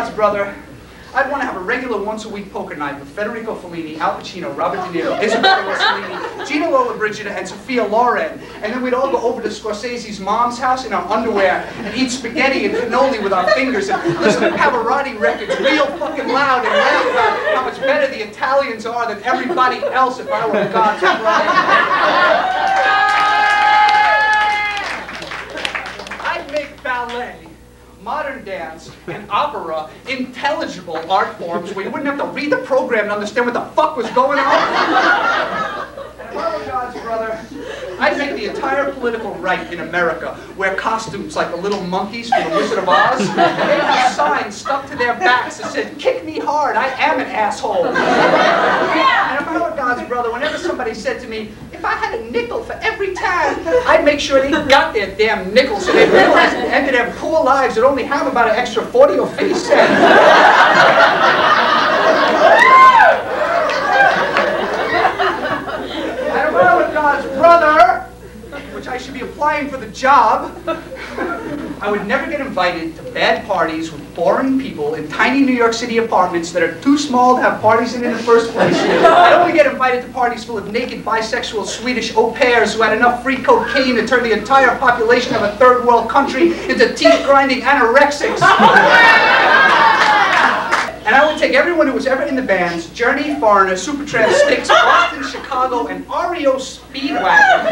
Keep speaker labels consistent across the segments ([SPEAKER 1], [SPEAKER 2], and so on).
[SPEAKER 1] God's brother, I'd want to have a regular once-a-week poker night with Federico Fellini, Al Pacino, Robert De Niro, Isabella Rossellini, Gina Lollobrigida, and Sophia Loren. And then we'd all go over to Scorsese's mom's house in our underwear and eat spaghetti and cannoli with our fingers and listen to Pavarotti records real fucking loud and laugh about how much better the Italians are than everybody else if I were God's brother. I'd make ballet, modern dance, and opera intelligible art forms where you wouldn't have to read the program to understand what the fuck was going on. And if I were God's brother, I'd make the entire political right in America wear costumes like the little monkeys from The Wizard of Oz, and they'd have signs stuck to their backs that said, "Kick me hard, I am an asshole." And if I were God's brother, whenever somebody said to me, "If I had a nickel for every time," I'd make sure they got their damn nickel so they realized at the end of their poor lives they'd only have about an extra 40 or 50 cents. God's brother, which I should be applying for the job, I would never get invited to bad parties with boring people in tiny New York City apartments that are too small to have parties in the first place. I'd only get invited to parties full of naked bisexual Swedish au pairs who had enough free cocaine to turn the entire population of a third world country into teeth-grinding anorexics. And I would take everyone who was ever in the bands, Journey, Foreigner, Supertramp, Styx, Boston, Chicago, and REO Speedwagon,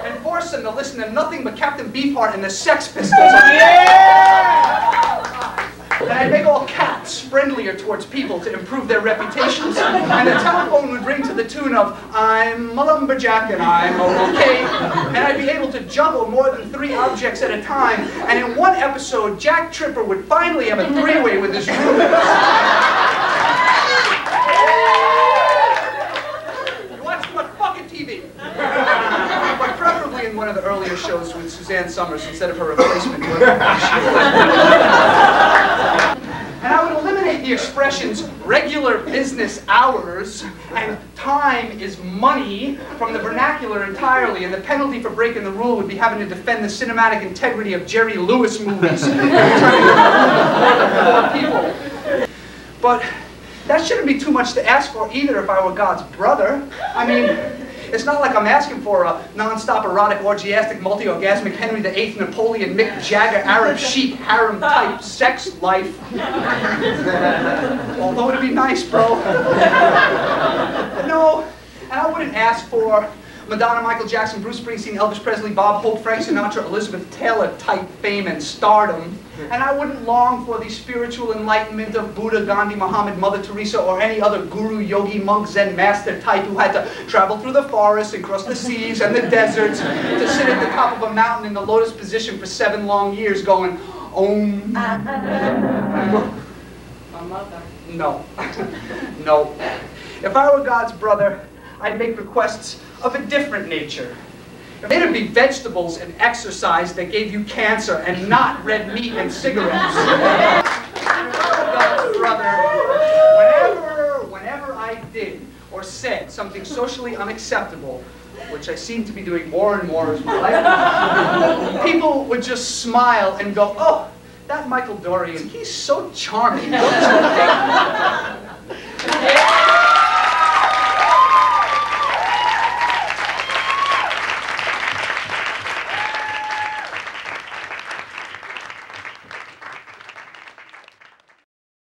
[SPEAKER 1] and force them to listen to nothing but Captain Beefheart and the Sex Pistols. And I'd make all cats friendlier towards people to improve their reputations. And the telephone would ring to the tune of, "I'm a lumberjack and I'm okay." And I'd be able to juggle more than 3 objects at a time. And in one episode, Jack Tripper would finally have a 3-way with his roommate. You watch too much fucking TV. But preferably in one of the earlier shows with Suzanne Summers instead of her replacement. And I would eliminate the expressions "regular business hours" and "time is money" from the vernacular entirely, and the penalty for breaking the rule would be having to defend the cinematic integrity of Jerry Lewis movies and turning them before the people. But that shouldn't be too much to ask for either if I were God's brother. I mean, it's not like I'm asking for a non-stop erotic, orgiastic, multi-orgasmic Henry VIII, Napoleon, Mick Jagger, Arab Sheik, harem-type sex life. Although it'd be nice, bro. No, and I wouldn't ask for Madonna, Michael Jackson, Bruce Springsteen, Elvis Presley, Bob Hope, Frank Sinatra, Elizabeth Taylor type fame and stardom. And I wouldn't long for the spiritual enlightenment of Buddha, Gandhi, Muhammad, Mother Teresa, or any other guru, yogi, monk, Zen master type who had to travel through the forests and cross the seas and the deserts to sit at the top of a mountain in the lotus position for 7 long years going, Om. No. No. If I were God's brother, I'd make requests of a different nature. It'd be vegetables and exercise that gave you cancer and not red meat and cigarettes. God's brother, whenever I did or said something socially unacceptable, which I seem to be doing more and more as my life, people would just smile and go, "Oh, that Michael Dorian, he's so charming, don't you think?"